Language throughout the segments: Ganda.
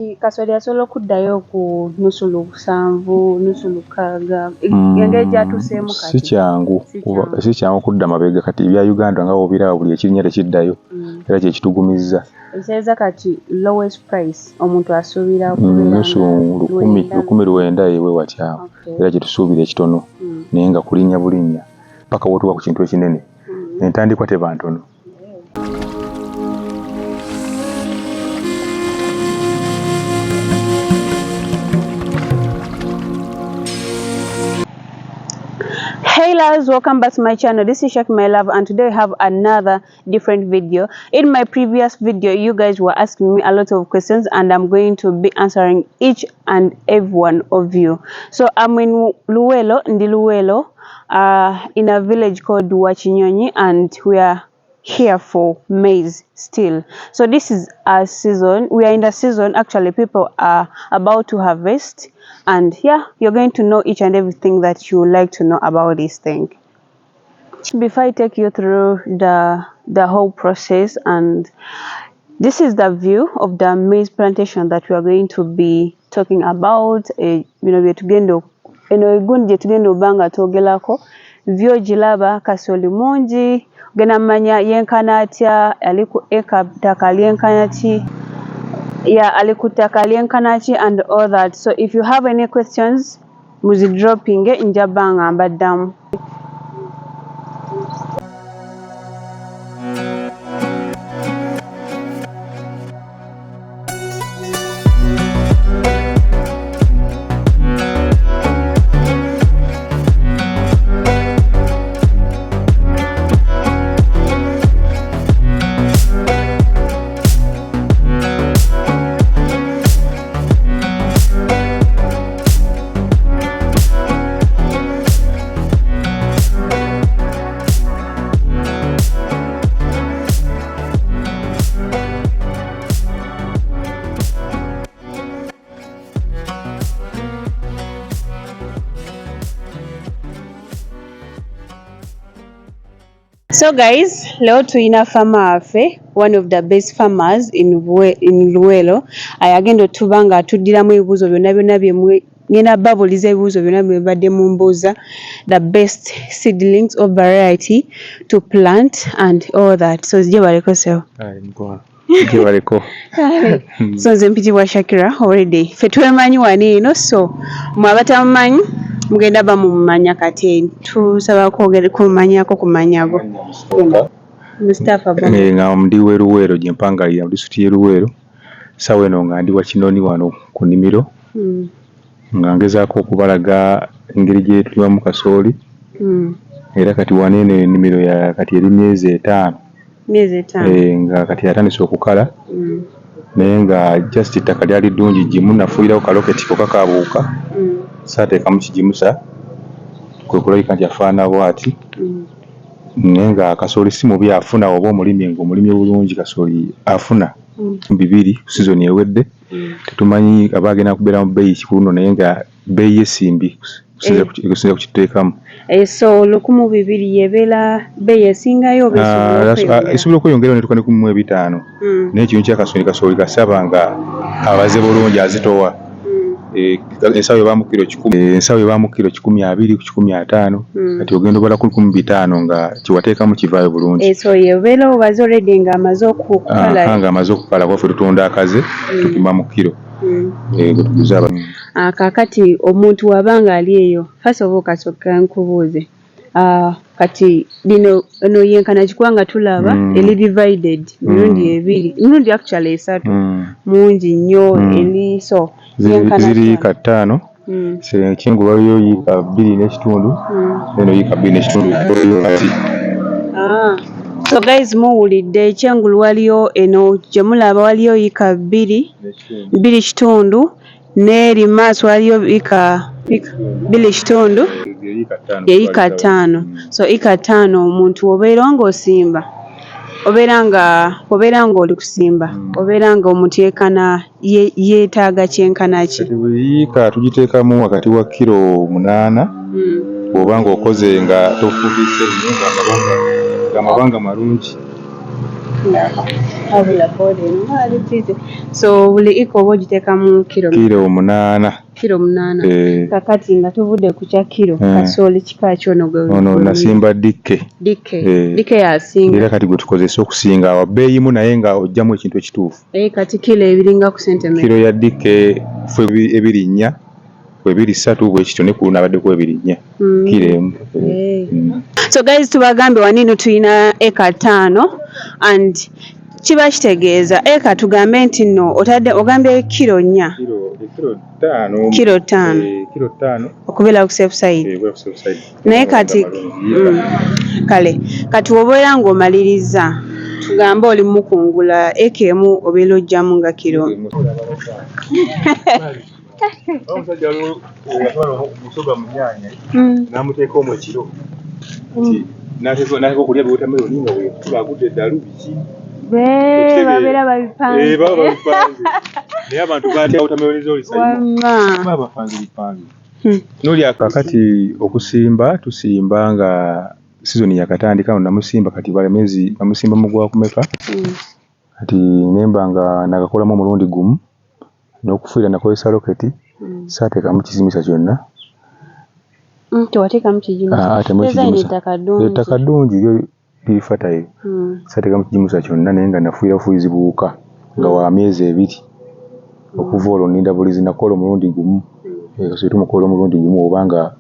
Kasoli asobola okuddayo ku nusu lusanvu nusu lukaaga engeri gyatuseemu kati si kyangu kudda mabega kati ebya Uganda nga obiraba buli ekinnya tekiddayo era kye kitugumizza. Ekyeza kati lowest price omuntu asuubira nusu 10,900 ewe watya era kye tusuubira ekitono naye nga kulinnya bulinnya paka wotuwa ku kintu ekinene entandikwa teba ntono. Hey loves, welcome back to my channel. This is Shaki my love, and today I have another different video. In my previous video you guys were asking me a lot of questions and I'm going to be answering each and every one of you. So I'm in Luwelo, in a village called Wachinyonyi, and we are here for maize still. So this is a season, we are in the season, actually people are about to harvest, and yeah, you're going to know each and everything that you would like to know about this thing. Before I take you through the whole process, and this is the view of the maize plantation that we are going to be talking about. You know, we're tugendo gundi tugendo banga togelako vyo jilaba kasoli mungi gena manya yenkana atya aliku eka ttaka yenkana ki alikutaka yenkana ki and all that. So if you have any questions muzi dropping njabanga mbaddamu. So guys, leo tuina farmer afe, one of the best farmers in Luwelo. Ayagendo tubanga tudiramu ebibuzo byonna byonna bye ngenda babuliza ebibuzo byonna bye badde mumbuuza, the best seedlings of variety to plant and all that. So zije baleko sewo. Zije baleko. So nze mpitibwa Shakira already. Fe twemanyi wani ino, so mwabatamanyi mugenda bamumanya kati tusaba kwogera kumanyako Mustafa nga ndi Luwelo gye mpangalira mu district y'e Luwelo. Sawa eno nga ndi wa Kinoni wano ku nnimiro nga ngezaako okubalaga engeri gye tuliwamu kasooli era kati waneeno ennimiro ya kati eri myezi 5 nga kati yatandise okukala naye nga just ettaka lyali ddungi ggimu nafuuyirawo kaloketi kokka kabuuka saateekamu kigimusa kwe kulabika nti afaana bw'ati naye nga kasooli si mubi afuna oba omulimi ng'omulimi bulungi kasooli afuna 2 ku sizoni ewedde. Tetumanyi aba agenda kubeera mu bbeeyi kikuno naye nga bbeeyi yesimbi kusinza kukiteekamu. So 1200 yebeera bbeeyi esingayo esobola okweyongerayo ne tuka ne 1500 naye ekintu kya kasooli kasaba nga abaze bulungi azitowa. Ensawo ebamu kilo 10, ensawo ebamu kilo 120 ku 150 kati ogenda obala ku 1500 nga kiwateekamu kivaayo bulungi. So yebeera obaze already nga amaze okukala. Nga amaze okukala waffe tutunda akaze tupima mu kilo. Gutuguza kakati omuntu wabanga ali eyo first of all kasooka nkubuuze kati bino eno yenkana kikwanga tulaba eli divided mirundi actually 3 mungi nnyo eli so ziri ka 5 senkingulu waliyo yika 2 n'ekitundu eno yika 2 n'ekitundu. So guys, muwulidde ekyengulu waliyo eno gye mulaba waliyo yika 2 kitundu n'eri maaso waliyo yika 2 kitundu yika 5. So yika 5 omuntu obeera ng'osimba obeera nga oli kusimba obeera nga omuntu yeetaaga kyenkana ki? Yika tugiteekamu wakati wa kilo 8 bw'oba ng'okoze nga tofuukise nnyo ng'amabanga malungi Abula kode no ali tite. So buli iko boji teka mu kilo 8 kilo 8 kakati nga tuvudde ku kya kilo kasooli kika kyono ono nasimba dike yasinga era kati gwe tukozesa okusinga awa bbeeyimu naye nga ojjamu ekintu ekituufu kati kilo ebiringa ku sentimita kilo ya dike fe ebirinnya bwebiri 3 bwekityo ne ku nabadde ku ebirinnya kilo emu. So guys tubagambe wanino tuyina eka 5 and kiba kitegeeza eka tugambe nti nno otadde ogambye kilo 4 kilo 5 okubeera ku safe side naye kati kale kati obeera ng'omaliriza tugambe oli mukungula eka emu obeera ojjamu nga kilo omusajja yatwala omusoga mu nnyaanya n'amuteeka omwo ekiro n'ateeka okulya biwotameroni nga bwegudde eddalu biki babeera babipanze naye abantu batya wotameroni z'olisababa bapanze bipanze n'olya kakati okusimba tusimba nga sizoni yakatandika ono namusimba kati balemezi bamusimba mu gwakumeka kati nemba nga nakakolamu omulundi gumu n'okufuira nakozesa roketi saateekamu kizimisa kyonna tewateekamu kijimisa ettaka ddungi lyo lirifatayo saateekamu kijimusa kyonna naye nga nafuira bufuyizi buwuka nga wa myezi 2 okuva olwo nninda bulizi nakola omulundi gumu tumukola omulundi gumu obanga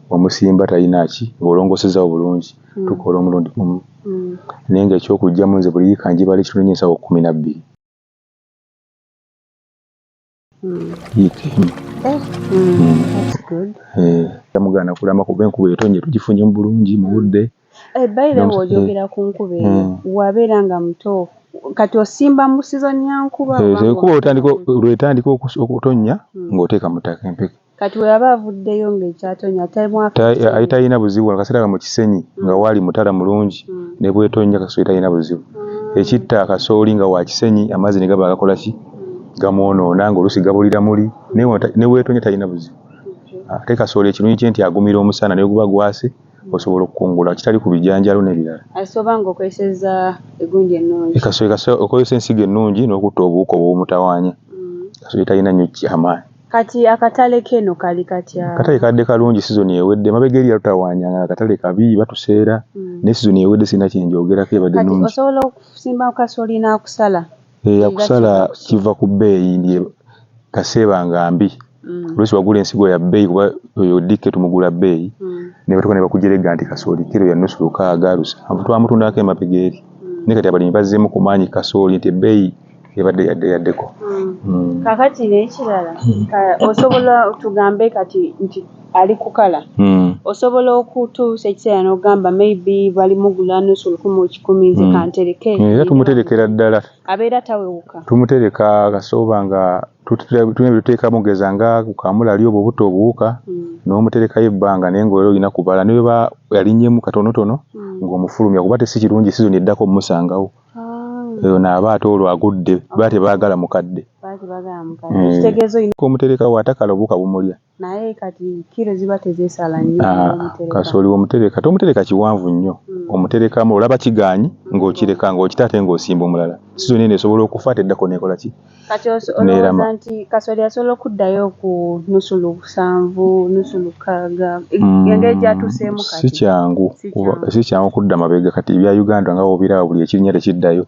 wamusimba talina ki ng'olongosezaawo bulungi tukola omulundi gumu naye nga ekyokugjamu nze buli yiika njibala ekiro n'ensawo 12 tamugaana kulama kuba enkuba etonye tugifunye mu bulungi mu budde bayira ng'ojogera ku nkuba eyo wabeera nga muto kati osimba mu sizoni ya nkuba lwetandika okutonnya ng'oteeka mu ttaka empeke kati weyaba avuddeyo ng'ekyatonya talina buzibu akaseera mu kisenyi nga waali mutala mulungi ne bwetonnya kasooli talina buzibu ekitta akasooli nga wa kisenyi amazzi ne gaba gakola ki gamwonoona ng'oluusi gabulira muli ne weetonnya talina buzibu ate kasooli ekirungi kye nti agumira omusana ne guba gwase osobola okukungula kitali ku bijanjalo n'ebirala asoba ng'okozesa egunja ennungi okozesa ensigo ennungi n'okutta obuwuka obw'omutawaanya kasooli talina nnyo amaanyi kati akatale keno kali katya akatale kadde kalungi sizoni ewedde mabega eri yalutawaanya akatale kabi batuseera ne sizoni ewedde sina kyenjogerako ebadde nnungi osobola okusimba kasooli n'akusala akusala kiva ku bbeeyi ndi kaseeba nga mbi oluusi wagula ensigo ya bbeeyi kuba oyo dikke tumugula bbeeyi ne batuuka ne bakujerega nti kasooli kiro ya nusu 600 twamutundako emabega eri naye kati abalimi bazzeemu ku maanyi kasooli nti ebbeeyi ebadde yaddeko kakati n'ekirala osobola tugambe kati nti ali kukala osobola okutuusa ekiseera n'ogamba maybe bali mugula nusu 1,000 nze kantereke era tumuterekera ddala abeera tawewuka tumutereka kasoba nga tuteekamu geza nga kukamula lyo obubuto obuwuka n'omuterekayo ebbanga naye ng'olero olina kubala ne bweba yalinnyemu katonotono ng'omufulumya kuba tesi kirungi sizoni eddako mumusangawo eyo naaba ate olwo agudde baba tebaagala mukadde omutereka waatakala obuwuka bumulya naye kati kiro ziba tezeesala nnyo kasooli omutereka tomutereka kiwanvu nnyo omuterekamu olaba kigaanyi ng'okireka ng'okitaate ng'osimba omulala sizoni eno esobola okufa ate eddako neekola ki kati olowooza nti kasooli asobola okuddayo ku nusu 7 nusu 6 engeri gyatuuseemu kati si kyangu kudda mabega kati ebya Uganda nga obiraba buli ekirinnya tekiddayo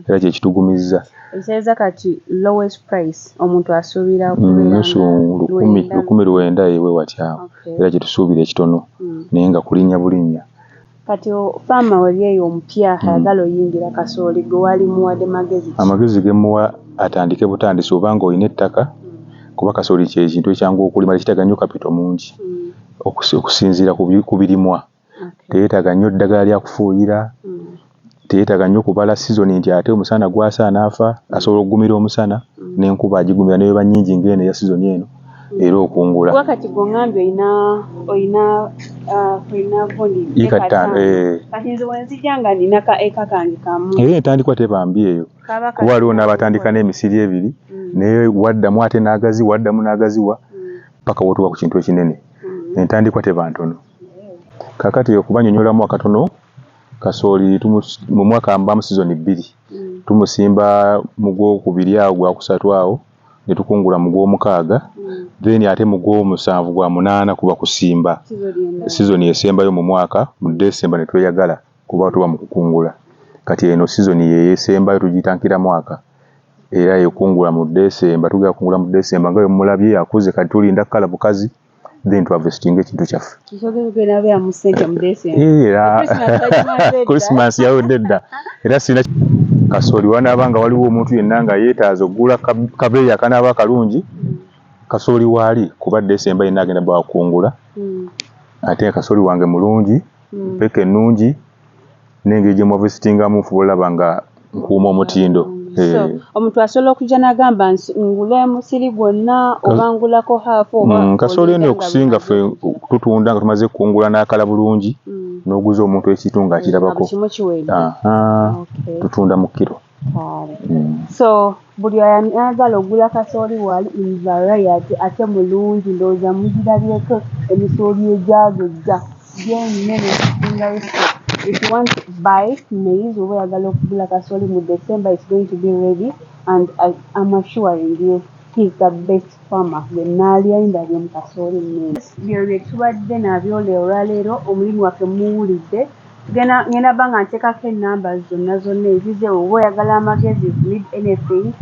era kyekitugumizza ekiseeza kati lowest price omuntu asuubira nusu 10,900 ewe watyawo era kyetusuubira ekitono naye nga kulinnya bulinnya kati faama wali eyo omupya ayagala oyingira kasooli gwe wali muwadde amagezi gemuwa atandike butandisi oba nga olina ettaka kuba kasooli kyekintu ekyangu okulima tekitaaga nnyo kapito mungi okusinziira ku birimwa teyeetaaga nnyo ddagala lya kufuuyira teyeetaaga nnyo kubala sizoni nti ate omusana gwasa anaafa asobola okugumira omusana n'enkuba agigumira ne weba nnyingi ng'eno eya sizoni eno era okungula wakati gongambye oyina vundi eka 5 kati nze wenzija nga nina ka eka kange kamu entandikwa tebambi eyo kuba waliwo n'abatandika n'emisiri 2 naye waddamu ate waddamu n'agaziwa paka wotuwa ku kintu ekinene entandikwa teba ntono kakati okubanyonyolamu akatono kasooli mu mwaka mbamu season 2 tumusimba mu gwokubiri awo gwakusatu awo ne tukungula mu gwomukaaga then ate mu gwomusanvu gwa munaana kuba kusimba season esembayo mu mwaka mu December ne tweyagala kuba tuba mu kukungula kati eno season yesembayo tugitankira mwaka era yokungula mu December tugenda kungula mu December nga mulabye yakuze kati tulinda kala bukazi then to harvesting ekintu kyaffe era Christmas yawedde era sina kasooli wanabanga waliwo omuntu yenna nga yeetaaza ogula kabeeyi akanaba kalungi kasooli waali kuba December yenna agenda bakungula ate kasooli wange mulungi peke ennungi n'engeri gye muharvestingamu fuba olaba nga nkuuma omutindo. So omuntu asobola okujja n'agamba ngula musiri gwonna obangulako haafu oba kasooli eno okusinga ffe tutunda nga tumaze kukungula n'akala bulungi n'oguza omuntu ekintu ng'akirabako tutunda mu kiro. So buli ayagala ogula kasooli waali in variety ate mulungi ndowooza mugirabyeko emisooli egyagejja gyennyene kusingayo. If you want to buy maize oba oyagala okugula kasooli mu December, it's going to be ready, and I'm assuring you he's the best farmer. Benaaliyindabye mu kasooli nnene bye tubadde nabyo olwaleero omulimu waffe muwulidde ngenda banga nteekako ennamba zonna ezize oba oyagala amagezi, need anything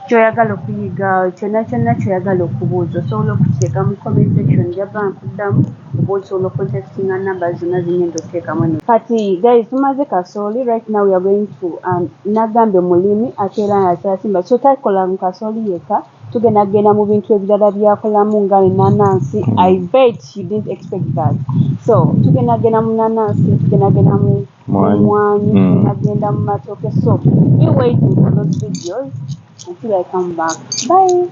kyoyagala okuyiga kyonna kyoyagala okubuuza osobola okukiteeka mu comment section njaba nkuddamu oba osobola okucontactinga namba zonna zingenda oteekamu eno. Kati guys tumaze kasooli right now we are going to nagambye mulimi ate era yakyasimba so takola mu kasooli yeka tugenda genda mu bintu ebirala byakolamu nga enanansi. I bet you didn't expect that. So tugenda genda mu nanansi, tugenda genda mu mwanyi, tugenda genda mu matooke. So be waiting for those videos until I come back. Bye.